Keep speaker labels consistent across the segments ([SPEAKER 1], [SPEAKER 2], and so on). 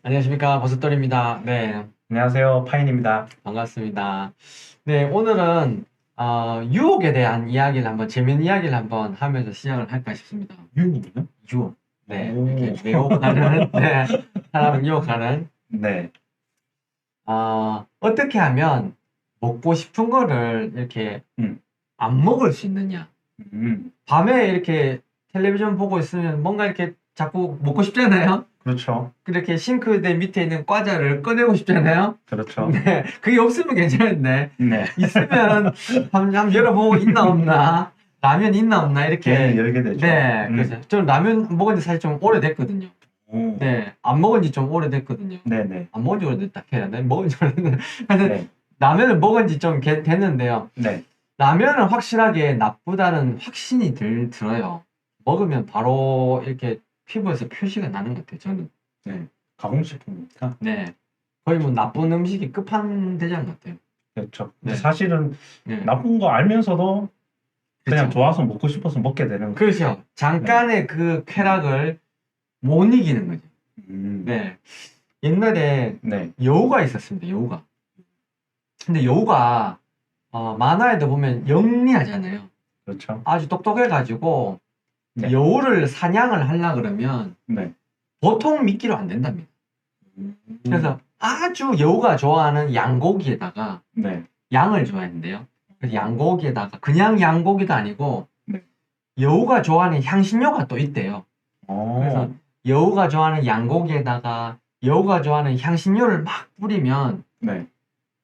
[SPEAKER 1] 안녕하십니까, 버섯돌입니다. 네,
[SPEAKER 2] 안녕하세요. 파인입니다.
[SPEAKER 1] 반갑습니다. 네, 오늘은 유혹에 대한 이야기를 한번 재밌는 이야기를 한번 하면서 시작을 할까 싶습니다.
[SPEAKER 2] 유혹이요?
[SPEAKER 1] 유혹. 네,
[SPEAKER 2] 오.
[SPEAKER 1] 이렇게 매혹하는 네, 사람을 유혹하는
[SPEAKER 2] 네.
[SPEAKER 1] 어떻게 하면 먹고 싶은 거를 이렇게
[SPEAKER 2] 음.
[SPEAKER 1] 안 먹을 수 있느냐?
[SPEAKER 2] 음.
[SPEAKER 1] 밤에 이렇게 텔레비전 보고 있으면 뭔가 이렇게 자꾸 먹고 싶잖아요.
[SPEAKER 2] 그렇죠.
[SPEAKER 1] 그렇게 싱크대 밑에 있는 과자를 꺼내고 싶잖아요.
[SPEAKER 2] 그렇죠.
[SPEAKER 1] 네, 그게 없으면 괜찮은데
[SPEAKER 2] 네.
[SPEAKER 1] 있으면 한번 열어보고 있나 없나, 라면 있나 없나
[SPEAKER 2] 괜히
[SPEAKER 1] 이렇게.
[SPEAKER 2] 열게 되죠.
[SPEAKER 1] 네, 그래서 좀 라면 먹은 지 사실 좀 오래됐거든요.
[SPEAKER 2] 오.
[SPEAKER 1] 네, 안 먹은 지 좀 오래됐거든요.
[SPEAKER 2] 네네.
[SPEAKER 1] 안 먹은 지 오래됐다 해야 돼. 먹은 지 오래됐는데 하여튼
[SPEAKER 2] 네.
[SPEAKER 1] 라면을 먹은 지 좀 됐는데요.
[SPEAKER 2] 네.
[SPEAKER 1] 라면은 확실하게 나쁘다는 확신이 들어요. 먹으면 바로 이렇게 피부에서 표시가 나는 것 같아요, 저는.
[SPEAKER 2] 네. 가공식품이니까.
[SPEAKER 1] 네, 거의 뭐 나쁜 음식이 끝판대장 같아요.
[SPEAKER 2] 그렇죠. 근데
[SPEAKER 1] 네.
[SPEAKER 2] 사실은
[SPEAKER 1] 네.
[SPEAKER 2] 나쁜 거 알면서도 그냥
[SPEAKER 1] 그렇죠.
[SPEAKER 2] 좋아서 먹고 싶어서 먹게 되는 거.
[SPEAKER 1] 그렇죠. 잠깐의 그 쾌락을 못 이기는 거죠.
[SPEAKER 2] 음.
[SPEAKER 1] 네. 옛날에
[SPEAKER 2] 네.
[SPEAKER 1] 여우가 있었습니다. 여우가. 근데 여우가 만화에도 보면 영리하잖아요.
[SPEAKER 2] 그렇죠.
[SPEAKER 1] 아주 똑똑해가지고
[SPEAKER 2] 네.
[SPEAKER 1] 여우를 사냥을 하려 그러면
[SPEAKER 2] 네.
[SPEAKER 1] 보통 미끼로 안 된답니다. 그래서 아주 여우가 좋아하는 양고기에다가
[SPEAKER 2] 네.
[SPEAKER 1] 양을 좋아했는데요. 그래서 양고기에다가 그냥 양고기도 아니고
[SPEAKER 2] 네.
[SPEAKER 1] 여우가 좋아하는 향신료가 또 있대요. 그래서
[SPEAKER 2] 오.
[SPEAKER 1] 여우가 좋아하는 양고기에다가 여우가 좋아하는 향신료를 막 뿌리면
[SPEAKER 2] 네.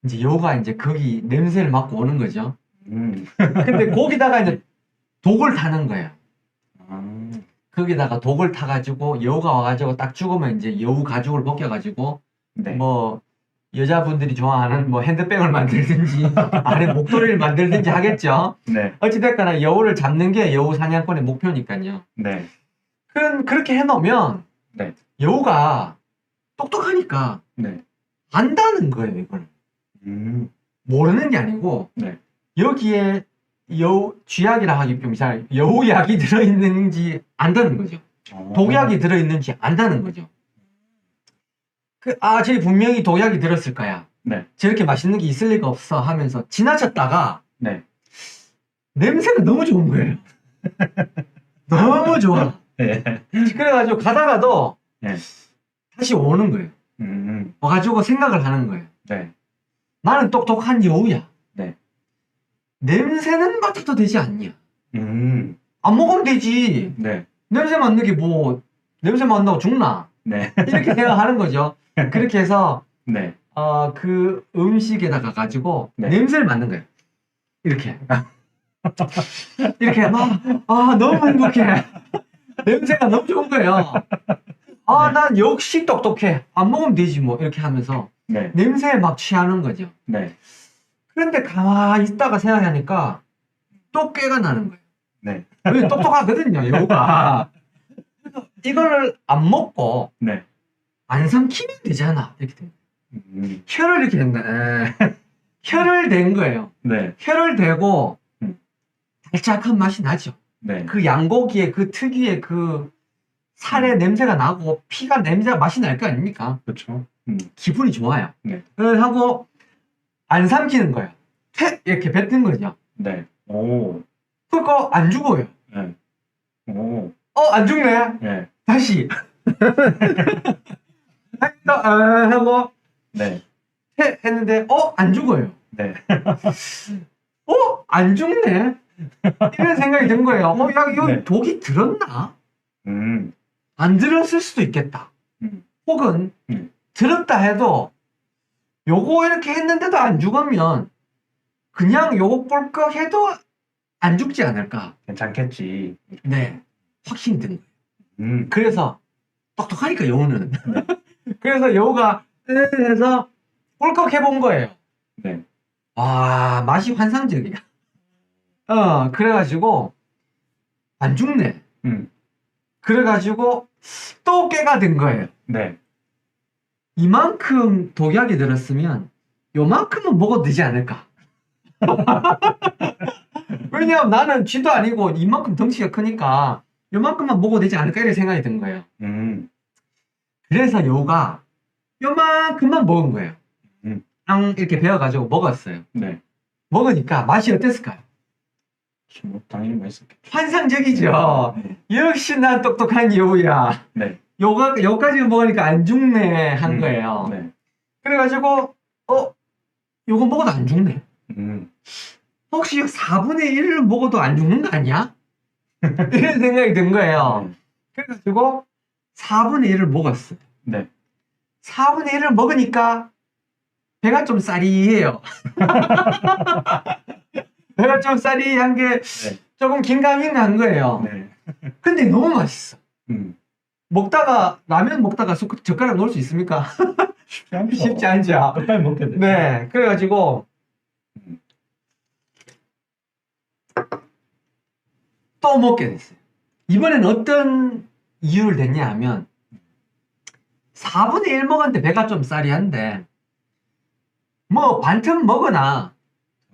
[SPEAKER 1] 이제 여우가 이제 거기 냄새를 맡고 오는 거죠.
[SPEAKER 2] 음.
[SPEAKER 1] 근데 거기다가 이제 독을 타는 거예요.
[SPEAKER 2] 아.
[SPEAKER 1] 거기다가 독을 타가지고 여우가 와가지고 딱 죽으면 이제 여우 가죽을 벗겨가지고
[SPEAKER 2] 네.
[SPEAKER 1] 뭐 여자분들이 좋아하는 뭐 핸드백을 만들든지 안에 목도리를 만들든지 하겠죠.
[SPEAKER 2] 네.
[SPEAKER 1] 어찌됐거나 여우를 잡는 게 여우 사냥꾼의 목표니까요.
[SPEAKER 2] 네.
[SPEAKER 1] 그렇게 해놓으면
[SPEAKER 2] 네.
[SPEAKER 1] 여우가 똑똑하니까
[SPEAKER 2] 네.
[SPEAKER 1] 안다는 거예요, 이걸.
[SPEAKER 2] 음.
[SPEAKER 1] 모르는 게 아니고,
[SPEAKER 2] 네.
[SPEAKER 1] 여기에 쥐약이라 하기 좀 이상해. 여우약이 들어있는지 안다는 거죠. 독약이 들어있는지 안다는 거죠. 저기 분명히 독약이 들었을 거야.
[SPEAKER 2] 네.
[SPEAKER 1] 저렇게 맛있는 게 있을 리가 없어 하면서 지나쳤다가,
[SPEAKER 2] 네.
[SPEAKER 1] 냄새가 너무 좋은 거예요. 너무 좋아.
[SPEAKER 2] 네.
[SPEAKER 1] 그래가지고 가다가도,
[SPEAKER 2] 네.
[SPEAKER 1] 다시 오는 거예요. 와가지고 생각을 하는 거예요.
[SPEAKER 2] 네.
[SPEAKER 1] 나는 똑똑한 여우야.
[SPEAKER 2] 네.
[SPEAKER 1] 냄새는 맡아도 되지 않냐?
[SPEAKER 2] 음.
[SPEAKER 1] 안 먹으면 되지.
[SPEAKER 2] 네.
[SPEAKER 1] 냄새 맡는 게 뭐, 냄새 맡는다고 죽나?
[SPEAKER 2] 네.
[SPEAKER 1] 이렇게 생각하는 거죠. 그렇게 해서,
[SPEAKER 2] 네.
[SPEAKER 1] 그 음식에다가 가지고
[SPEAKER 2] 네.
[SPEAKER 1] 냄새를 맡는 거예요. 이렇게. 이렇게 막, 너무 행복해. 냄새가 너무 좋은 거예요.
[SPEAKER 2] 네.
[SPEAKER 1] 난 역시 똑똑해. 안 먹으면 되지 뭐. 이렇게 하면서
[SPEAKER 2] 네.
[SPEAKER 1] 냄새에 막 취하는 거죠.
[SPEAKER 2] 네.
[SPEAKER 1] 그런데 가만히 있다가 생각하니까 또 꾀가 나는 거예요.
[SPEAKER 2] 네.
[SPEAKER 1] 왜 똑똑하거든요, 여우가. 그래서 이거를 안 먹고
[SPEAKER 2] 네.
[SPEAKER 1] 안 삼키면 되잖아. 이렇게 된 거예요.
[SPEAKER 2] 음.
[SPEAKER 1] 혀를 이렇게 된 거예요. 혀를 댄 거예요.
[SPEAKER 2] 네.
[SPEAKER 1] 혀를 대고 달짝한 맛이 나죠.
[SPEAKER 2] 네.
[SPEAKER 1] 그 양고기의 그 특유의 그 살의 냄새가 나고 피가 냄새가 맛이 날 거 아닙니까?
[SPEAKER 2] 그렇죠.
[SPEAKER 1] 기분이 좋아요.
[SPEAKER 2] 네.
[SPEAKER 1] 하고 안 삼키는 거예요. 퇴! 이렇게 뱉는 거죠.
[SPEAKER 2] 네. 오.
[SPEAKER 1] 그거 안 죽어요.
[SPEAKER 2] 네. 오.
[SPEAKER 1] 안 죽네.
[SPEAKER 2] 네.
[SPEAKER 1] 다시. 하고
[SPEAKER 2] 네.
[SPEAKER 1] 퇴! 했는데 안 죽어요.
[SPEAKER 2] 네.
[SPEAKER 1] 안 죽네. 이런 생각이 든 거예요. 야, 이거
[SPEAKER 2] 네.
[SPEAKER 1] 독이 들었나?
[SPEAKER 2] 음.
[SPEAKER 1] 안 들었을 수도 있겠다. 혹은 들었다 해도 요거 이렇게 했는데도 안 죽으면 그냥 요거 꼴꺽 해도 안 죽지 않을까.
[SPEAKER 2] 괜찮겠지.
[SPEAKER 1] 네, 확신이 든 거예요.
[SPEAKER 2] 음.
[SPEAKER 1] 그래서 똑똑하니까 여우는. 그래서 여우가 해서 꼴꺽 해본 거예요.
[SPEAKER 2] 네.
[SPEAKER 1] 와, 맛이 환상적이야. 그래가지고 안 죽네. 그래가지고 또 깨가 된 거예요.
[SPEAKER 2] 네.
[SPEAKER 1] 이만큼 독약이 들었으면 요만큼은 먹어도 되지 않을까. 왜냐면 나는 쥐도 아니고 이만큼 덩치가 크니까 요만큼만 먹어도 되지 않을까 이런 생각이 든 거예요. 그래서 여우가 요만큼만 먹은 거예요.
[SPEAKER 2] 음.
[SPEAKER 1] 앙 이렇게 베어가지고 먹었어요.
[SPEAKER 2] 네.
[SPEAKER 1] 먹으니까 맛이 어땠을까요?
[SPEAKER 2] 뭐 당연히 맛있었겠죠.
[SPEAKER 1] 환상적이죠. 역시 난 똑똑한 여우야.
[SPEAKER 2] 네.
[SPEAKER 1] 요까지 먹으니까 안 죽네 한 거예요.
[SPEAKER 2] 네.
[SPEAKER 1] 그래가지고 요거 먹어도 안 죽네.
[SPEAKER 2] 음.
[SPEAKER 1] 혹시 4분의 1을 먹어도 안 죽는 거 아니야? 이런 생각이 든 거예요. 그래가지고 4분의 1을 먹었어요.
[SPEAKER 2] 네.
[SPEAKER 1] 4분의 1을 먹으니까 배가 좀 쌀이해요. 배가 좀 쌀이한 게
[SPEAKER 2] 네.
[SPEAKER 1] 조금 긴가민가한 거예요.
[SPEAKER 2] 네.
[SPEAKER 1] 근데 너무 맛있어.
[SPEAKER 2] 음.
[SPEAKER 1] 먹다가 라면 먹다가 젓가락 넣을 수 있습니까?
[SPEAKER 2] 쉽지 않죠.
[SPEAKER 1] 쉽지 않죠.
[SPEAKER 2] 끝까지 먹게 돼.
[SPEAKER 1] 네, 그래가지고 또 먹게 됐어요. 이번엔 어떤 이유를 댔냐 하면 4분의 1 먹었는데 배가 좀 쌀이한데 뭐 반틈 먹으나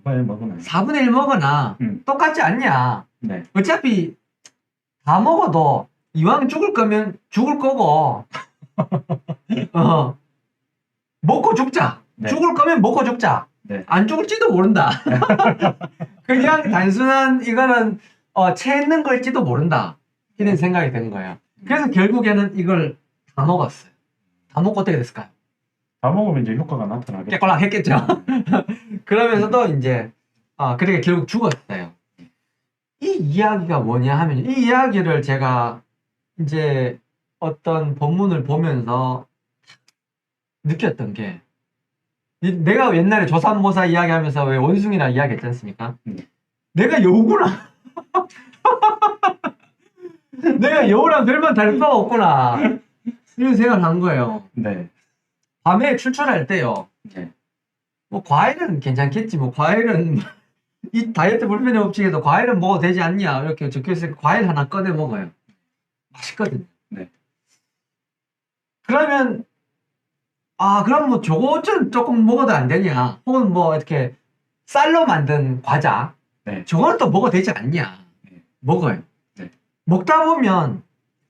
[SPEAKER 2] 빨리 먹으면.
[SPEAKER 1] 4분의 1 먹으나 똑같지 않냐.
[SPEAKER 2] 네.
[SPEAKER 1] 어차피 다 먹어도 이왕 죽을 거면 죽을 거고 먹고 죽자.
[SPEAKER 2] 네.
[SPEAKER 1] 죽을 거면 먹고 죽자.
[SPEAKER 2] 네.
[SPEAKER 1] 안 죽을지도 모른다. 그냥 단순한 이거는 채 있는 걸지도 모른다. 이런 생각이 든 거예요. 그래서 결국에는 이걸 다 먹었어요. 다 먹고 어떻게 됐을까요?
[SPEAKER 2] 다 먹으면 이제 효과가 나타나겠죠.
[SPEAKER 1] 깨꼴락 했겠죠. 그러면서도 이제 그렇게 결국 죽었어요. 이 이야기가 뭐냐 하면 이 이야기를 제가 이제 어떤 본문을 보면서 느꼈던 게 내가 옛날에 조삼모사 이야기하면서 왜 원숭이라 이야기했지 않습니까? 내가 여우구나. 내가 여우랑 별반 다를 바가 없구나. 이런 생각을 한 거예요.
[SPEAKER 2] 네.
[SPEAKER 1] 밤에 출출할 때요.
[SPEAKER 2] 네.
[SPEAKER 1] 뭐 과일은 괜찮겠지. 뭐 과일은 이 다이어트 불편의 법칙에도 과일은 먹어도 되지 않냐 이렇게 적혀있으니까 과일 하나 꺼내 먹어요. 맛있거든요.
[SPEAKER 2] 네.
[SPEAKER 1] 그러면 그럼 뭐 저거 조금 먹어도 안 되냐? 혹은 뭐 이렇게 쌀로 만든 과자,
[SPEAKER 2] 네.
[SPEAKER 1] 저거는 또 먹어도 되지 않냐?
[SPEAKER 2] 네.
[SPEAKER 1] 먹어요.
[SPEAKER 2] 네.
[SPEAKER 1] 먹다 보면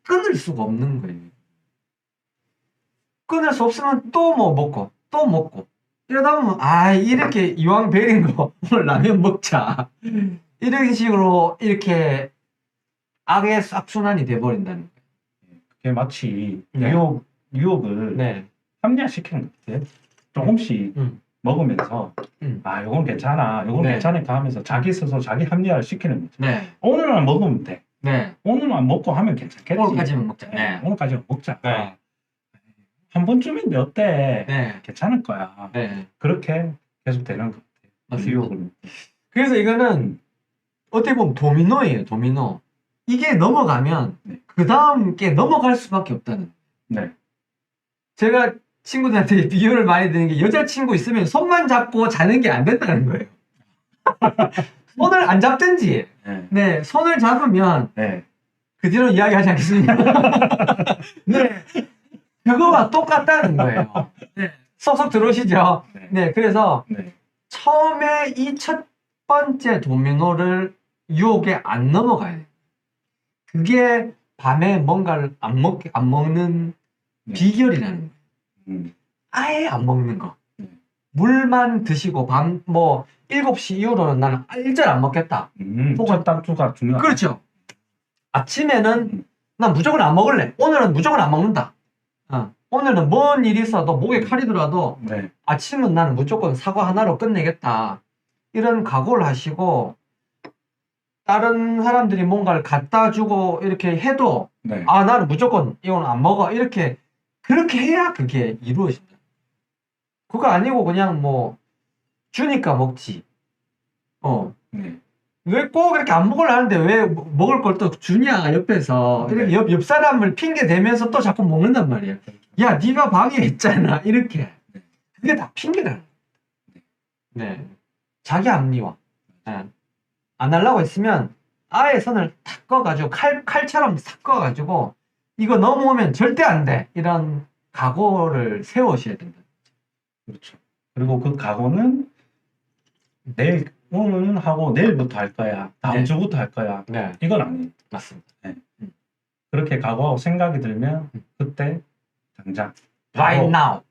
[SPEAKER 1] 끊을 수가 없는 거예요. 끊을 수 없으면 또 뭐 먹고 또 먹고 이러다 보면 이렇게 이왕 베린 거 오늘 라면 먹자. 이런 식으로 이렇게 악의 싹순환이 돼버린다는 거예요.
[SPEAKER 2] 그게 마치
[SPEAKER 1] 네.
[SPEAKER 2] 유혹을
[SPEAKER 1] 네.
[SPEAKER 2] 합리화시키는 것 같아요. 조금씩 먹으면서 요건 괜찮아, 요건
[SPEAKER 1] 네.
[SPEAKER 2] 괜찮으니까 하면서 자기 스스로 자기 합리화를 시키는 거죠.
[SPEAKER 1] 네.
[SPEAKER 2] 오늘만 먹으면 돼.
[SPEAKER 1] 네.
[SPEAKER 2] 오늘만 먹고 하면 괜찮겠지.
[SPEAKER 1] 오늘까지만 먹자. 네.
[SPEAKER 2] 오늘까지만 먹자.
[SPEAKER 1] 네.
[SPEAKER 2] 한 번쯤인데 어때?
[SPEAKER 1] 네.
[SPEAKER 2] 괜찮을 거야.
[SPEAKER 1] 네.
[SPEAKER 2] 그렇게 계속 되는 것 같아요.
[SPEAKER 1] 맞습니다.
[SPEAKER 2] 유혹을.
[SPEAKER 1] 그래서 이거는 어떻게 보면 도미노예요. 도미노. 이게 넘어가면 그 다음 게 넘어갈 수밖에 없다는.
[SPEAKER 2] 네.
[SPEAKER 1] 제가 친구들한테 비유를 많이 드는 게 여자친구 있으면 손만 잡고 자는 게 안 된다는 거예요. 손을 안 잡든지 네, 손을 잡으면
[SPEAKER 2] 네.
[SPEAKER 1] 그 뒤로 이야기하지 않겠습니다. 네, 그거와 똑같다는 거예요. 네, 쏙쏙 들어오시죠? 네, 그래서 처음에 이 첫 번째 도미노를 유혹에 안 넘어가야 돼요. 그게 밤에 뭔가를 안 먹는 비결이라는 거예요. 아예 안 먹는 거. 물만 드시고 밤 7시 이후로는 나는 일절 안 먹겠다.
[SPEAKER 2] 첫 단추가 중요하다.
[SPEAKER 1] 그렇죠. 아침에는 난 무조건 안 먹을래. 오늘은 무조건 안 먹는다. 오늘은 뭔 일이 있어도 목에 칼이 들어도 아침은 나는 무조건 사과 하나로 끝내겠다. 이런 각오를 하시고 다른 사람들이 뭔가를 갖다 주고 이렇게 해도 나는 무조건 이건 안 먹어. 이렇게 그렇게 해야 그게 이루어진다. 그거 아니고 그냥 뭐 주니까 먹지. 왜 꼭 이렇게 안 먹으려 하는데 왜 먹을 걸 또 주냐 옆에서 이렇게 옆 사람을 핑계 대면서 또 자꾸 먹는단 말이야. 야 네가 방해했잖아 이렇게. 그게 다 핑계라는 거야. 네. 자기 합리화. 안 하려고 했으면 아예 선을 탁 꺼가지고 칼처럼 탁 꺼가지고 이거 넘어오면 절대 안 돼. 이런 각오를 세우셔야 된다.
[SPEAKER 2] 그렇죠. 그리고 그 각오는 오늘은 하고 내일부터 할 거야. 다음 주부터 할 거야. 이건 아니에요.
[SPEAKER 1] 맞습니다.
[SPEAKER 2] 그렇게 각오하고 생각이 들면 그때 당장
[SPEAKER 1] Right now.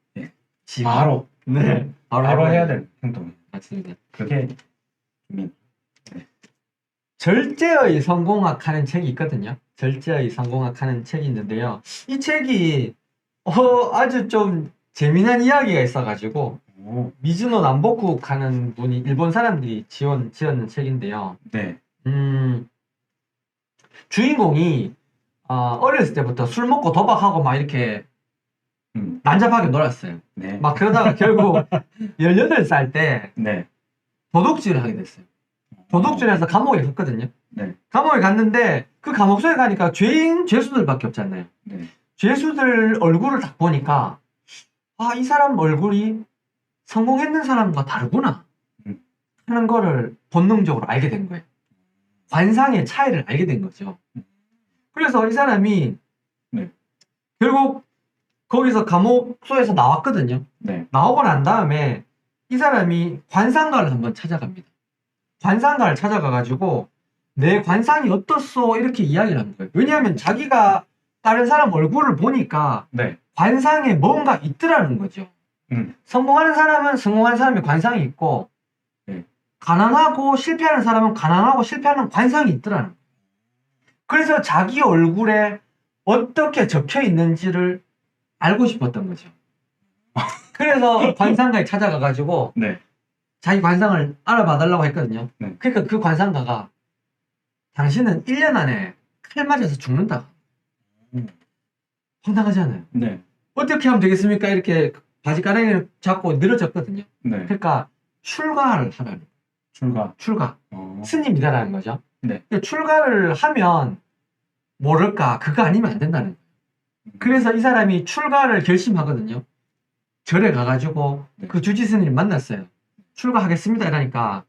[SPEAKER 2] 바로
[SPEAKER 1] 네.
[SPEAKER 2] 바로 해야 될 행동.
[SPEAKER 1] 맞습니다.
[SPEAKER 2] 그게
[SPEAKER 1] 절제의 성공학 하는 책이 있거든요. 절제의 성공학 하는 책이 있는데요. 이 책이 아주 좀 재미난 이야기가 있어가지고 미즈노 남보국 하는 분이 일본 사람들이 지었는 책인데요.
[SPEAKER 2] 네.
[SPEAKER 1] 주인공이 어렸을 때부터 술 먹고 도박하고 막 이렇게 난잡하게 놀았어요.
[SPEAKER 2] 네.
[SPEAKER 1] 막 그러다가 결국 18살 때
[SPEAKER 2] 네.
[SPEAKER 1] 도둑질을 하게 됐어요. 도둑질해서 감옥에 갔거든요.
[SPEAKER 2] 네.
[SPEAKER 1] 감옥에 갔는데 그 감옥소에 가니까 죄수들밖에 없잖아요.
[SPEAKER 2] 네.
[SPEAKER 1] 죄수들 얼굴을 딱 보니까 이 사람 얼굴이 성공했는 사람과 다르구나 하는 거를 본능적으로 알게 된 거예요. 관상의 차이를 알게 된 거죠. 그래서 이 사람이
[SPEAKER 2] 네.
[SPEAKER 1] 결국 거기서 감옥소에서 나왔거든요.
[SPEAKER 2] 네.
[SPEAKER 1] 나오고 난 다음에 이 사람이 관상가를 한번 찾아갑니다. 관상가를 찾아가가지고 내 관상이 어떻소 이렇게 이야기를 한 거예요. 왜냐하면 자기가 다른 사람 얼굴을 보니까
[SPEAKER 2] 네.
[SPEAKER 1] 관상에 뭔가 있더라는 거죠. 성공하는 사람은 성공하는 사람의 관상이 있고 가난하고 실패하는 사람은 가난하고 실패하는 관상이 있더라는 거예요. 그래서 자기 얼굴에 어떻게 적혀 있는지를 알고 싶었던 거죠. 그래서 관상가에 찾아가가지고
[SPEAKER 2] 네.
[SPEAKER 1] 자기 관상을 알아봐달라고 했거든요.
[SPEAKER 2] 네.
[SPEAKER 1] 그러니까 그 관상가가 당신은 1년 안에 칼 맞아서 죽는다. 황당하잖아요.
[SPEAKER 2] 네.
[SPEAKER 1] 어떻게 하면 되겠습니까? 이렇게 바지가랑이를 잡고 늘어졌거든요.
[SPEAKER 2] 네.
[SPEAKER 1] 그러니까 출가를 하라는 거예요. 출가. 스님이다라는 거죠.
[SPEAKER 2] 네.
[SPEAKER 1] 출가를 하면 모를까 그거 아니면 안 된다는 거예요. 그래서 이 사람이 출가를 결심하거든요. 절에 가가지고
[SPEAKER 2] 네.
[SPEAKER 1] 그 주지 스님을 만났어요. 출가하겠습니다 이러니까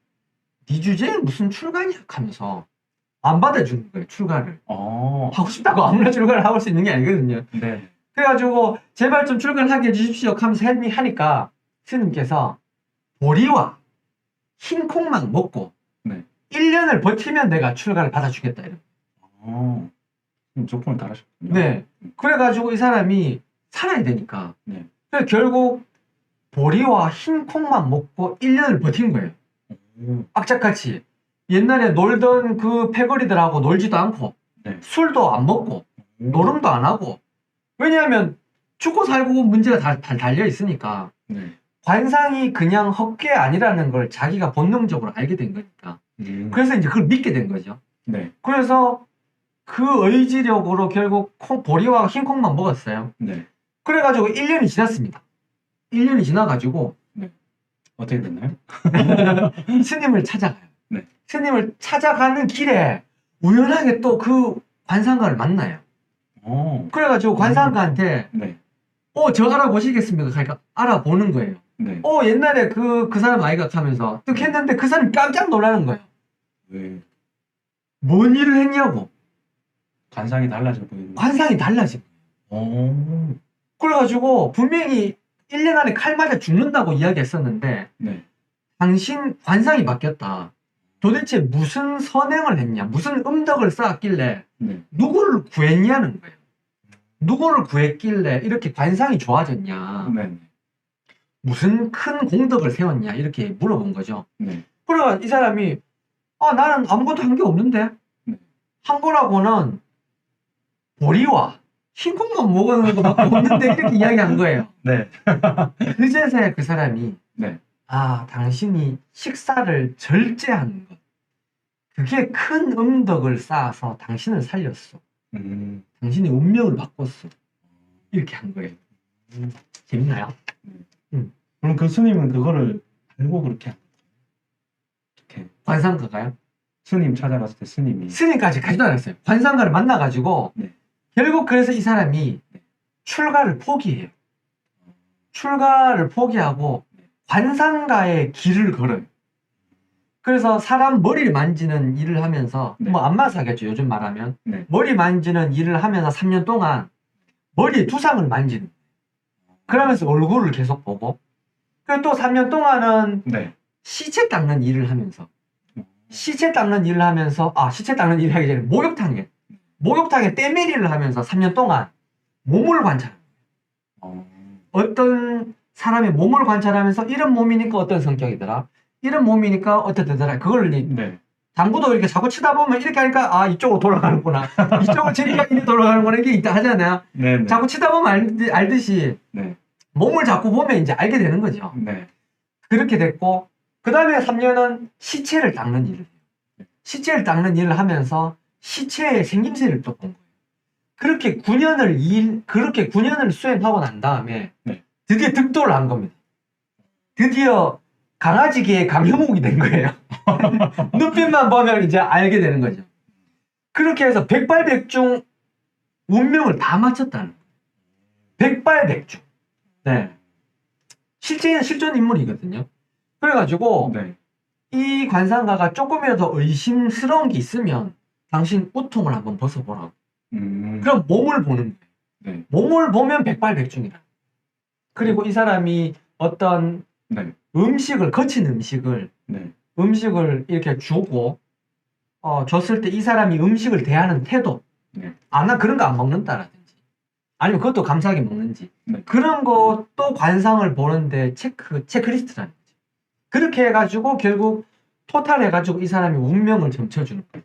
[SPEAKER 1] 네 주제에 무슨 출가냐 하면서 안 받아주는 거예요. 출가를. 하고 싶다고 아무나 출가를 하고 수 있는 게 아니거든요.
[SPEAKER 2] 네.
[SPEAKER 1] 그래가지고 제발 좀 출가를 하게 해주십시오 하면서 하니까 스님께서 보리와 흰 콩만 먹고
[SPEAKER 2] 네.
[SPEAKER 1] 1년을 버티면 내가 출가를 받아주겠다 이래요.
[SPEAKER 2] 조건을 달아셨군요.
[SPEAKER 1] 네. 그래가지고 이 사람이 살아야 되니까.
[SPEAKER 2] 네.
[SPEAKER 1] 그래서 결국 보리와 흰 콩만 먹고 1년을 버틴 거예요. 악착같이. 옛날에 놀던 그 패거리들하고 놀지도 않고
[SPEAKER 2] 네.
[SPEAKER 1] 술도 안 먹고 노름도 안 하고. 왜냐하면 죽고 살고 문제가 다 달려 있으니까.
[SPEAKER 2] 네.
[SPEAKER 1] 관상이 그냥 헛개 아니라는 걸 자기가 본능적으로 알게 된 거니까. 그래서 이제 그걸 믿게 된 거죠.
[SPEAKER 2] 네.
[SPEAKER 1] 그래서 그 의지력으로 결국 보리와 흰콩만 먹었어요.
[SPEAKER 2] 네.
[SPEAKER 1] 그래가지고 1년이 지났습니다. 1년이 지나가지고
[SPEAKER 2] 어떻게 됐나요?
[SPEAKER 1] 스님을 찾아가요.
[SPEAKER 2] 네.
[SPEAKER 1] 스님을 찾아가는 길에 우연하게 또 그 관상가를 만나요. 그래가지고 관상가한테
[SPEAKER 2] 네.
[SPEAKER 1] 저 알아보시겠습니까? 그러니까 알아보는 거예요.
[SPEAKER 2] 네.
[SPEAKER 1] 옛날에 그 사람 아이가 하면서 뚝 했는데 그 사람이 깜짝 놀라는 거예요.
[SPEAKER 2] 왜?
[SPEAKER 1] 뭔 일을 했냐고.
[SPEAKER 2] 관상이 달라져 보이는.
[SPEAKER 1] 관상이 달라진 거예요. 그래가지고 분명히 1년 안에 칼 맞아 죽는다고 이야기했었는데
[SPEAKER 2] 네.
[SPEAKER 1] 당신 관상이 바뀌었다. 도대체 무슨 선행을 했냐, 무슨 음덕을 쌓았길래
[SPEAKER 2] 네.
[SPEAKER 1] 누구를 구했냐는 거예요. 누구를 구했길래 이렇게 관상이 좋아졌냐,
[SPEAKER 2] 네.
[SPEAKER 1] 무슨 큰 공덕을 세웠냐 이렇게 물어본 거죠.
[SPEAKER 2] 네.
[SPEAKER 1] 그래가 이 사람이 나는 아무것도 한 게 없는데 한 거라고는 보리와 흰콩만 먹는 것밖에 없는데 이렇게 이야기한 거예요.
[SPEAKER 2] 네.
[SPEAKER 1] 그제서야 그 사람이
[SPEAKER 2] 네.
[SPEAKER 1] 당신이 식사를 절제하는 것, 그게 큰 음덕을 쌓아서 당신을 살렸어. 당신의 운명을 바꿨어. 이렇게 한 거예요. 재밌나요?
[SPEAKER 2] 그럼 그 스님은 그거를 알고 그렇게
[SPEAKER 1] 관상가가요?
[SPEAKER 2] 스님 찾아갔을 때
[SPEAKER 1] 스님까지 가지도 않았어요. 관상가를 만나가지고
[SPEAKER 2] 네.
[SPEAKER 1] 결국 그래서 이 사람이 출가를 포기해요. 출가를 포기하고 관상가의 길을 걸어요. 그래서 사람 머리를 만지는 일을 하면서
[SPEAKER 2] 네.
[SPEAKER 1] 뭐 안마사겠죠, 요즘 말하면.
[SPEAKER 2] 네.
[SPEAKER 1] 머리 만지는 일을 하면서 3년 동안 머리에 두상을 만지는 거예요. 그러면서 얼굴을 계속 보고, 그리고 또 3년 동안은
[SPEAKER 2] 네.
[SPEAKER 1] 시체 닦는 일을 하면서 시체 닦는 일을 하면서 시체 닦는 일을 하기 전에 목욕탕에 때밀이를 하면서 3년 동안 몸을 관찰해요. 어떤 사람의 몸을 관찰하면서 이런 몸이니까 어떤 성격이더라. 이런 몸이니까 어떻더라. 그걸
[SPEAKER 2] 네.
[SPEAKER 1] 당구도 이렇게 자꾸 치다 보면 이렇게 하니까 아 이쪽으로 돌아가는구나. 이쪽으로 치니까 이렇게 돌아가는구나. 이게 있다 하잖아요.
[SPEAKER 2] 네.
[SPEAKER 1] 자꾸 치다 보면 알듯이
[SPEAKER 2] 네.
[SPEAKER 1] 몸을 자꾸 보면 이제 알게 되는 거죠.
[SPEAKER 2] 네.
[SPEAKER 1] 그렇게 됐고 그 다음에 3년은 시체를 닦는 일을 해요. 시체를 닦는 일을 하면서 시체의 생김새를 또 본 거예요. 그렇게 9년을 수행하고 난 다음에
[SPEAKER 2] 네.
[SPEAKER 1] 드디어 득도를 한 겁니다. 드디어 강아지계의 강효목이 된 거예요. 눈빛만 보면 이제 알게 되는 거죠. 그렇게 해서 백발백중 운명을 다 맞췄다는 거예요. 백발백중. 네. 실존 인물이거든요. 그래가지고
[SPEAKER 2] 네.
[SPEAKER 1] 이 관상가가 조금이라도 의심스러운 게 있으면 당신 우통을 한번 벗어보라고. 그럼 몸을 보는 거예요.
[SPEAKER 2] 네.
[SPEAKER 1] 몸을 보면 백발백중이라. 그리고 이 사람이 어떤
[SPEAKER 2] 네.
[SPEAKER 1] 거친 음식을
[SPEAKER 2] 네.
[SPEAKER 1] 이렇게 주고 줬을 때 이 사람이 음식을 대하는 태도,
[SPEAKER 2] 네.
[SPEAKER 1] 나 그런 거 안 먹는다라든지, 아니면 그것도 감사하게 먹는지,
[SPEAKER 2] 네.
[SPEAKER 1] 그런 것도 관상을 보는데 체크리스트라는 거지. 그렇게 해가지고 결국 토탈 해가지고 이 사람이 운명을 점쳐주는 거예요.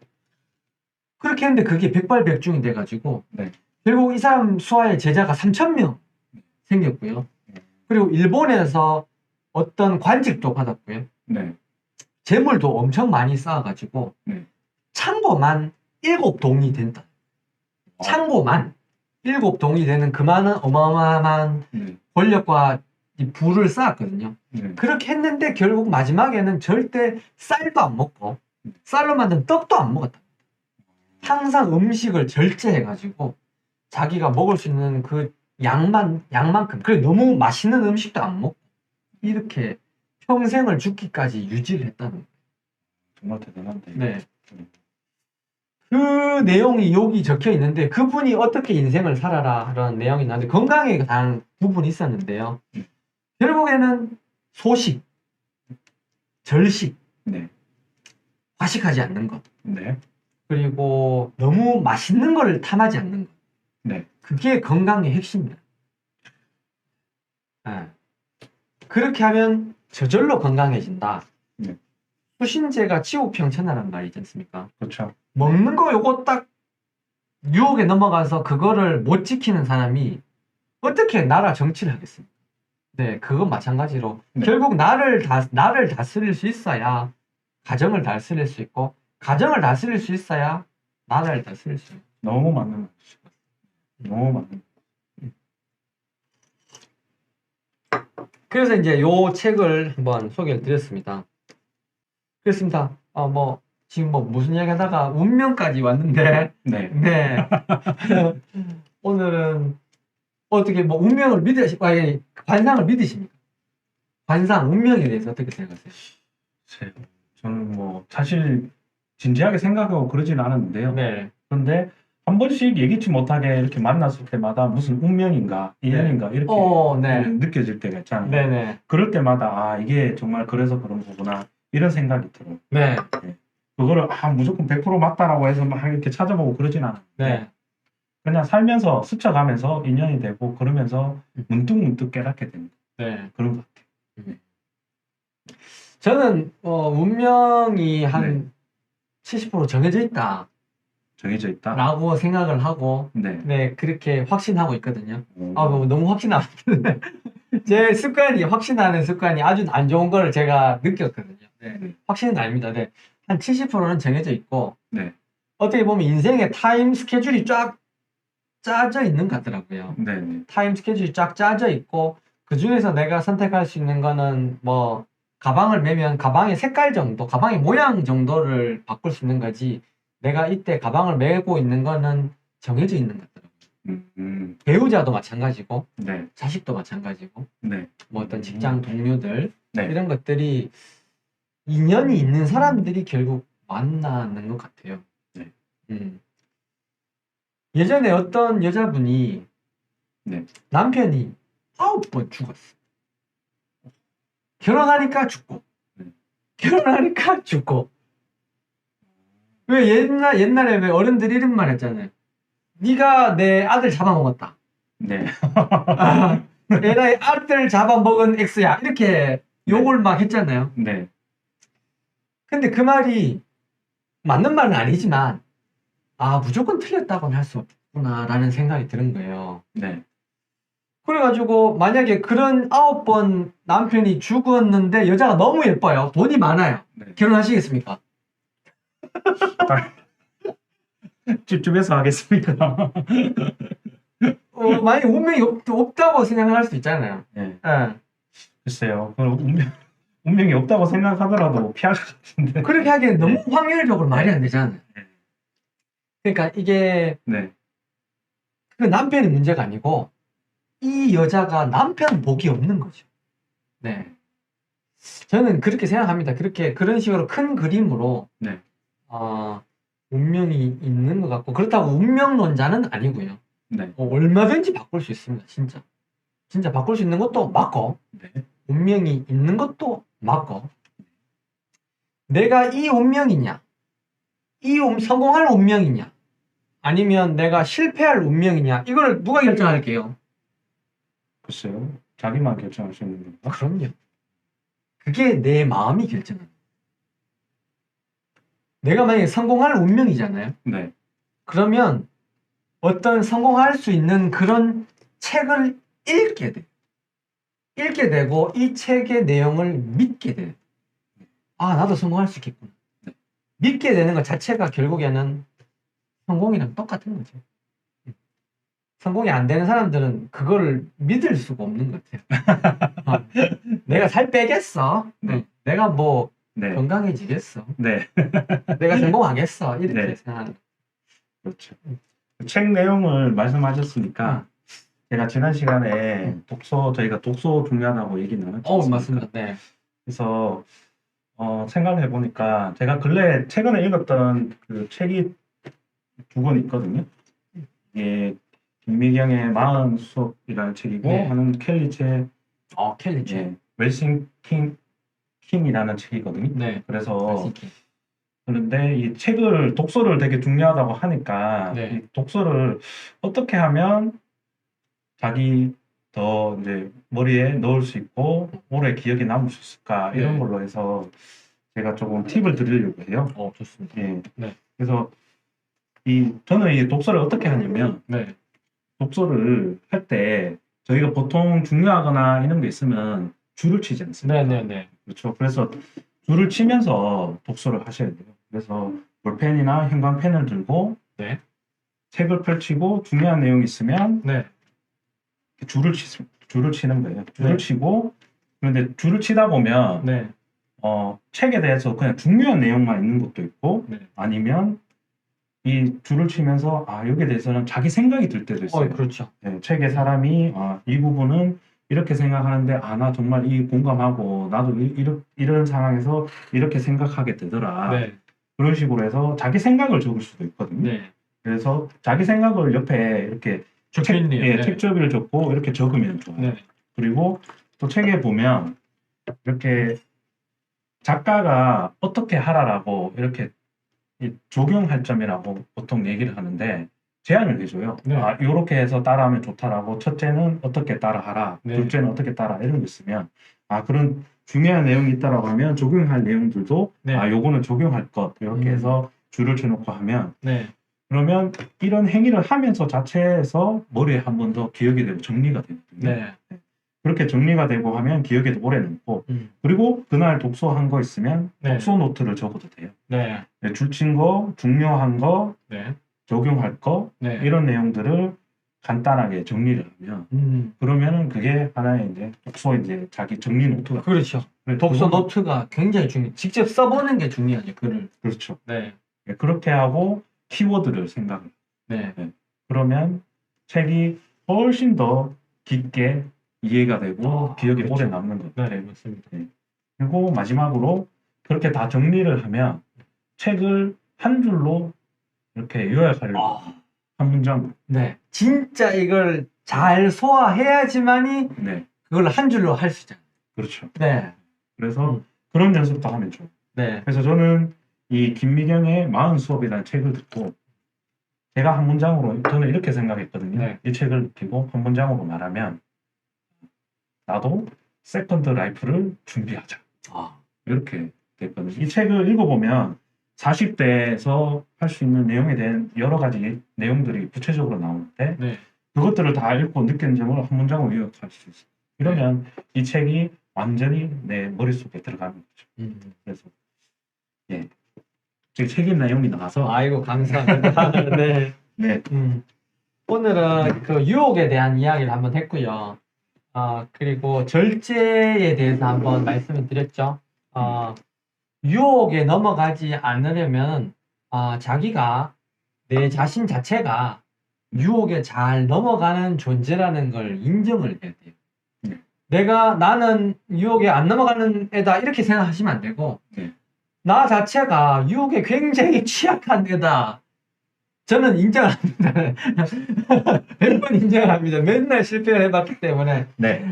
[SPEAKER 1] 그렇게 했는데 그게 백발백중이 돼가지고
[SPEAKER 2] 네.
[SPEAKER 1] 결국 이 사람 수하의 제자가 3,000명 생겼고요. 그리고 일본에서 어떤 관직도 받았고요.
[SPEAKER 2] 네.
[SPEAKER 1] 재물도 엄청 많이 쌓아가지고
[SPEAKER 2] 네.
[SPEAKER 1] 창고만 7동이 된다. 창고만 7동이 되는 그 많은 어마어마한 권력과 이 부를 쌓았거든요. 그렇게 했는데 결국 마지막에는 절대 쌀도 안 먹고 쌀로 만든 떡도 안 먹었다. 항상 음식을 절제해가지고 자기가 먹을 수 있는 그 양만큼, 그래 너무 맛있는 음식도 안 먹고 이렇게 평생을 죽기까지 유지를 했다는 거예요.
[SPEAKER 2] 정말 대단한데.
[SPEAKER 1] 네. 그 내용이 여기 적혀 있는데 그분이 어떻게 인생을 살아라 라는 내용이 나는데 건강에 관한 부분이 있었는데요. 결국에는 소식, 절식,
[SPEAKER 2] 네.
[SPEAKER 1] 과식하지 않는 것,
[SPEAKER 2] 네.
[SPEAKER 1] 그리고 너무 맛있는 걸 탐하지 않는 것.
[SPEAKER 2] 네.
[SPEAKER 1] 그게 건강의 핵심이다. 네. 그렇게 하면 저절로 건강해진다.
[SPEAKER 2] 네.
[SPEAKER 1] 수신제가 지옥평천하란 말이 있지 않습니까?
[SPEAKER 2] 그렇죠.
[SPEAKER 1] 먹는 거 요거 딱 유혹에 넘어가서 그거를 못 지키는 사람이 어떻게 나라 정치를 하겠습니까? 네, 그건 마찬가지로
[SPEAKER 2] 네.
[SPEAKER 1] 결국 나를 다스릴 수 있어야 가정을 다스릴 수 있고 가정을 다스릴 수 있어야 나라를 다스릴 수 있고.
[SPEAKER 2] 너무 맞는 말이죠. 너무 맞는.
[SPEAKER 1] 그래서 이제 요 책을 한번 소개를 드렸습니다. 그렇습니다. 지금 무슨 이야기 하다가 운명까지 왔는데,
[SPEAKER 2] 네.
[SPEAKER 1] 네. 오늘은 어떻게 운명을 관상을 믿으십니까? 관상, 운명에 대해서 어떻게 생각하세요?
[SPEAKER 2] 저는 사실 진지하게 생각하고 그러지는 않았는데요.
[SPEAKER 1] 네.
[SPEAKER 2] 그런데 한 번씩 예기치 못하게 이렇게 만났을 때마다 무슨 운명인가, 인연인가 이렇게
[SPEAKER 1] 네.
[SPEAKER 2] 느껴질 때가 있잖아요.
[SPEAKER 1] 네네.
[SPEAKER 2] 그럴 때마다 이게 정말 그래서 그런 거구나 이런 생각이 들어요.
[SPEAKER 1] 네.
[SPEAKER 2] 그거를 무조건 100% 맞다라고 해서 막 이렇게 찾아보고 그러진 않았는데
[SPEAKER 1] 네.
[SPEAKER 2] 그냥 살면서 스쳐가면서 인연이 되고 그러면서 문득문득 깨닫게 되는 그런 것 같아요.
[SPEAKER 1] 저는 운명이 한 70% 정해져 있다.
[SPEAKER 2] 정해져 있다.
[SPEAKER 1] 라고 생각을 하고
[SPEAKER 2] 네.
[SPEAKER 1] 그렇게 확신하고 있거든요. 너무 확신하는데 제 습관이 확신하는 습관이 아주 안 좋은 걸 제가 느꼈거든요. 네. 확신은 아닙니다. 네. 한 70%는 정해져 있고
[SPEAKER 2] 네.
[SPEAKER 1] 어떻게 보면 인생의 타임 스케줄이 쫙 짜져 있는 것 같더라고요.
[SPEAKER 2] 네.
[SPEAKER 1] 타임 스케줄이 쫙 짜져 있고 그 중에서 내가 선택할 수 있는 거는 가방을 매면 가방의 색깔 정도, 가방의 모양 정도를 바꿀 수 있는 거지 내가 이때 가방을 메고 있는 거는 정해져 있는 것 같더라고요. 배우자도 마찬가지고
[SPEAKER 2] 네.
[SPEAKER 1] 자식도 마찬가지고
[SPEAKER 2] 네.
[SPEAKER 1] 어떤 직장 동료들
[SPEAKER 2] 네.
[SPEAKER 1] 이런 것들이 인연이 있는 사람들이 결국 만나는 것 같아요.
[SPEAKER 2] 네.
[SPEAKER 1] 예전에 어떤 여자분이 남편이 9번 죽었어. 결혼하니까 죽고 결혼하니까 죽고. 왜 옛날에 왜 어른들이 이런 말 했잖아요. 네가 내 아들 잡아먹었다.
[SPEAKER 2] 네.
[SPEAKER 1] LA 알뜰 잡아먹은 X야. 이렇게 욕을 막 했잖아요.
[SPEAKER 2] 네.
[SPEAKER 1] 근데 그 말이 맞는 말은 아니지만, 아, 무조건 틀렸다고는 할 수 없구나라는 생각이 드는 거예요.
[SPEAKER 2] 네.
[SPEAKER 1] 그래가지고, 만약에 그런 9번 남편이 죽었는데 여자가 너무 예뻐요. 돈이 많아요.
[SPEAKER 2] 네.
[SPEAKER 1] 결혼하시겠습니까?
[SPEAKER 2] 찝찝해서 하겠습니까?
[SPEAKER 1] 만약에 운명이 없다고 생각할 수 있잖아요.
[SPEAKER 2] 네.
[SPEAKER 1] 예.
[SPEAKER 2] 글쎄요. 그럼 운명이 없다고 생각하더라도 피할 것 같은데.
[SPEAKER 1] 그렇게 하기엔 너무
[SPEAKER 2] 네.
[SPEAKER 1] 확률적으로 말이 안 되잖아요.
[SPEAKER 2] 네.
[SPEAKER 1] 그러니까 이게
[SPEAKER 2] 네.
[SPEAKER 1] 그 남편이 문제가 아니고 이 여자가 남편 복이 없는 거죠. 네. 저는 그렇게 생각합니다. 그런 식으로 큰 그림으로
[SPEAKER 2] 네.
[SPEAKER 1] 운명이 있는 것 같고 그렇다고 운명론자는 아니고요.
[SPEAKER 2] 네.
[SPEAKER 1] 얼마든지 바꿀 수 있습니다. 진짜 바꿀 수 있는 것도 맞고
[SPEAKER 2] 네.
[SPEAKER 1] 운명이 있는 것도 맞고 내가 이 운명이냐 성공할 운명이냐 아니면 내가 실패할 운명이냐 이걸 누가 결정할게요?
[SPEAKER 2] 글쎄요. 자기만 결정할 수 있는 건가?
[SPEAKER 1] 그럼요. 그게 내 마음이 결정합니다. 내가 만약에 성공할 운명이잖아요.
[SPEAKER 2] 네.
[SPEAKER 1] 그러면 어떤 성공할 수 있는 그런 책을 읽게 돼. 읽게 되고 이 책의 내용을 믿게 돼. 아, 나도 성공할 수 있겠구나.
[SPEAKER 2] 네.
[SPEAKER 1] 믿게 되는 것 자체가 결국에는 성공이랑 똑같은 거죠. 성공이 안 되는 사람들은 그걸 믿을 수가 없는 것 같아요. 내가 살 빼겠어.
[SPEAKER 2] 네.
[SPEAKER 1] 내가 뭐
[SPEAKER 2] 네.
[SPEAKER 1] 건강해지겠어.
[SPEAKER 2] 네.
[SPEAKER 1] 내가 성공하겠어. 이렇게
[SPEAKER 2] 네.
[SPEAKER 1] 생각하는.
[SPEAKER 2] 그렇죠. 책 내용을 말씀하셨으니까 제가 지난 시간에 저희가 독서 중요하다고 얘기 나눴죠.
[SPEAKER 1] 맞습니다. 네.
[SPEAKER 2] 그래서 생각을 해보니까 제가 근래 최근에 읽었던 그 책이 2권 있거든요. 이게 김미경의 40수업이라는 책이고
[SPEAKER 1] 네.
[SPEAKER 2] 하는 켈리 책,
[SPEAKER 1] 켈리 책.
[SPEAKER 2] 웰싱 킹이라는 책이거든요.
[SPEAKER 1] 네.
[SPEAKER 2] 그래서 그런데 이 책을 독서를 되게 중요하다고 하니까
[SPEAKER 1] 네.
[SPEAKER 2] 이 독서를 어떻게 하면 자기 더 이제 머리에 넣을 수 있고 오래 기억에 남을 수 있을까 이런
[SPEAKER 1] 네.
[SPEAKER 2] 걸로 해서 제가 조금 팁을 드리려고 해요.
[SPEAKER 1] 좋습니다.
[SPEAKER 2] 예.
[SPEAKER 1] 네.
[SPEAKER 2] 그래서 저는 이 독서를 어떻게 하냐면
[SPEAKER 1] 네.
[SPEAKER 2] 독서를 할 때 저희가 보통 중요하거나 이런 게 있으면 줄을 치지 않습니까?
[SPEAKER 1] 네.
[SPEAKER 2] 그렇죠. 그래서 줄을 치면서 독서를 하셔야 돼요. 그래서 볼펜이나 형광펜을 들고
[SPEAKER 1] 네.
[SPEAKER 2] 책을 펼치고 중요한 내용이 있으면
[SPEAKER 1] 네.
[SPEAKER 2] 줄을 치는 거예요. 줄을
[SPEAKER 1] 네.
[SPEAKER 2] 치고 그런데 줄을 치다 보면
[SPEAKER 1] 네.
[SPEAKER 2] 책에 대해서 그냥 중요한 내용만 있는 것도 있고
[SPEAKER 1] 네.
[SPEAKER 2] 아니면 이 줄을 치면서 여기에 대해서는 자기 생각이 들 때도 있어요.
[SPEAKER 1] 그렇죠.
[SPEAKER 2] 네, 책의 사람이 이 부분은 이렇게 생각하는데 나 정말 이 공감하고 나도 이런 상황에서 이렇게 생각하게 되더라.
[SPEAKER 1] 네.
[SPEAKER 2] 그런 식으로 해서 자기 생각을 적을 수도 있거든요.
[SPEAKER 1] 네.
[SPEAKER 2] 그래서 자기 생각을 옆에 이렇게
[SPEAKER 1] 적혀있네요. 네.
[SPEAKER 2] 책조비를 적고 이렇게 적으면 좋아요.
[SPEAKER 1] 네.
[SPEAKER 2] 그리고 또 책에 보면 이렇게 작가가 어떻게 하라라고 이렇게 적용할 점이라고 보통 얘기를 하는데 제안을 해줘요.
[SPEAKER 1] 네.
[SPEAKER 2] 이렇게 해서 따라하면 좋다라고 첫째는 어떻게 따라하라,
[SPEAKER 1] 네.
[SPEAKER 2] 둘째는 어떻게 따라 이런 거 있으면 그런 중요한 내용이 있다라고 하면 적용할 내용들도
[SPEAKER 1] 네.
[SPEAKER 2] 요거는 적용할 것 이렇게 해서 줄을 쳐놓고 하면
[SPEAKER 1] 네.
[SPEAKER 2] 그러면 이런 행위를 하면서 자체에서 머리에 한 번 더 기억이 되고 정리가 되거든요.
[SPEAKER 1] 네.
[SPEAKER 2] 그렇게 정리가 되고 하면 기억에도 오래 남고 그리고 그날 독서한 거 있으면
[SPEAKER 1] 네.
[SPEAKER 2] 독서 노트를 적어도 돼요.
[SPEAKER 1] 네.
[SPEAKER 2] 줄친 거, 중요한 거,
[SPEAKER 1] 네.
[SPEAKER 2] 적용할 거
[SPEAKER 1] 네.
[SPEAKER 2] 이런 내용들을 간단하게 정리를 하면 그러면은 그게 하나의 이제 독서 이제 자기 정리 노트가
[SPEAKER 1] 그렇죠. 독서 노트가 굉장히 중요해요. 직접 써보는 게 중요하죠. 글을.
[SPEAKER 2] 그렇죠.
[SPEAKER 1] 네.
[SPEAKER 2] 그렇게 하고 키워드를 생각을.
[SPEAKER 1] 네.
[SPEAKER 2] 그러면 책이 훨씬 더 깊게 이해가 되고 기억에
[SPEAKER 1] 그렇죠.
[SPEAKER 2] 오래 남는 것 같아요.
[SPEAKER 1] 네, 맞습니다.
[SPEAKER 2] 그리고 마지막으로 그렇게 다 정리를 하면 책을 한 줄로 이렇게 요약하려고 한 문장.
[SPEAKER 1] 네. 진짜 이걸 잘 소화해야지만이
[SPEAKER 2] 네.
[SPEAKER 1] 그걸 한 줄로 할 수 있잖아요.
[SPEAKER 2] 그렇죠.
[SPEAKER 1] 네.
[SPEAKER 2] 그래서 그런 연습도 하면 좋아요.
[SPEAKER 1] 네.
[SPEAKER 2] 그래서 저는 이 김미경의 40수업이라는 책을 듣고 제가 한 문장으로 저는 이렇게 생각했거든요.
[SPEAKER 1] 네.
[SPEAKER 2] 이 책을 느끼고 한 문장으로 말하면 나도 세컨드 라이프를 준비하자.
[SPEAKER 1] 아,
[SPEAKER 2] 이렇게 됐거든요. 이 책을 읽어보면 40대에서 할 수 있는 내용에 대한 여러 가지 내용들이 구체적으로 나오는데
[SPEAKER 1] 네.
[SPEAKER 2] 그것들을 다 읽고 느낀 점을 한 문장으로 요약할 수 있어요. 이러면 이 책이 완전히 내 머릿속에 들어가는 거죠. 그래서 예, 제 책임 내용이 나와서
[SPEAKER 1] 아이고 감사합니다. 네.
[SPEAKER 2] 네,
[SPEAKER 1] 오늘은 그 유혹에 대한 이야기를 한번 했고요. 그리고 절제에 대해서 한번 말씀을 드렸죠. 유혹에 넘어가지 않으려면 자기가 내 자신 자체가 유혹에 잘 넘어가는 존재라는 걸 인정을 해야 돼요.
[SPEAKER 2] 네.
[SPEAKER 1] 나는 유혹에 안 넘어가는 애다 이렇게 생각하시면 안 되고
[SPEAKER 2] 네.
[SPEAKER 1] 나 자체가 유혹에 굉장히 취약한 애다. 저는 인정을 합니다. 100번 인정을 합니다. 맨날 실패를 해봤기 때문에.
[SPEAKER 2] 네,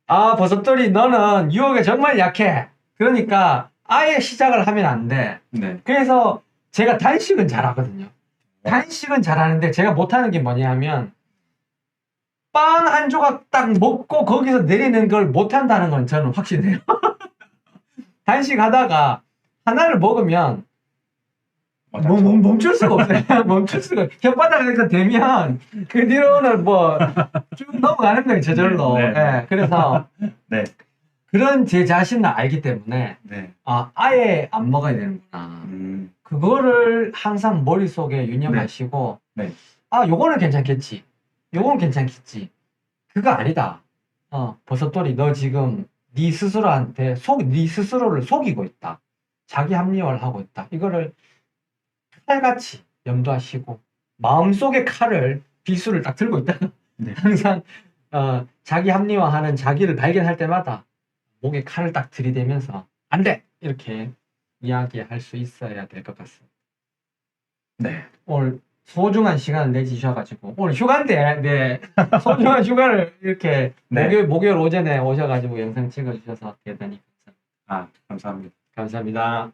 [SPEAKER 1] 버섯돌이 너는 유혹에 정말 약해. 그러니까 아예 시작을 하면 안 돼.
[SPEAKER 2] 네,
[SPEAKER 1] 그래서 제가 단식은 잘하거든요. 단식은 잘하는데 제가 못하는 게 뭐냐면 빵 한 조각 딱 먹고 거기서 내리는 걸 못한다는 건 저는 확신해요. 단식하다가 하나를 먹으면
[SPEAKER 2] 맞아.
[SPEAKER 1] 멈출 수가 없어요. 멈출 수가. 혓바닥에서 대면 그 뒤로는 뭐 쭉 넘어가는 거예요. 저절로.
[SPEAKER 2] 네, 네.
[SPEAKER 1] 예, 그래서
[SPEAKER 2] 네,
[SPEAKER 1] 그런 제 자신을 알기 때문에
[SPEAKER 2] 네,
[SPEAKER 1] 아예 안 먹어야 되는구나. 그거를 항상 머릿속에 유념하시고
[SPEAKER 2] 네.
[SPEAKER 1] 요거는 괜찮겠지. 요건 괜찮겠지. 그거 아니다. 버섯돌이 너 지금 네 스스로한테 네 스스로를 속이고 있다. 자기 합리화를 하고 있다. 이거를 칼같이 염두하시고 마음속에 칼을 비수를 딱 들고 있다가
[SPEAKER 2] 네.
[SPEAKER 1] 항상 자기 합리화하는 자기를 발견할 때마다 목에 칼을 딱 들이대면서 안 돼! 이렇게 이야기할 수 있어야 될 것 같습니다.
[SPEAKER 2] 네.
[SPEAKER 1] 오늘 소중한 시간을 내주셔가지고 오늘 휴가인데 네. 소중한 휴가를 이렇게
[SPEAKER 2] 네.
[SPEAKER 1] 목요일 오전에 오셔가지고 영상 찍어주셔서 대단히
[SPEAKER 2] 감사합니다.
[SPEAKER 1] 감사합니다.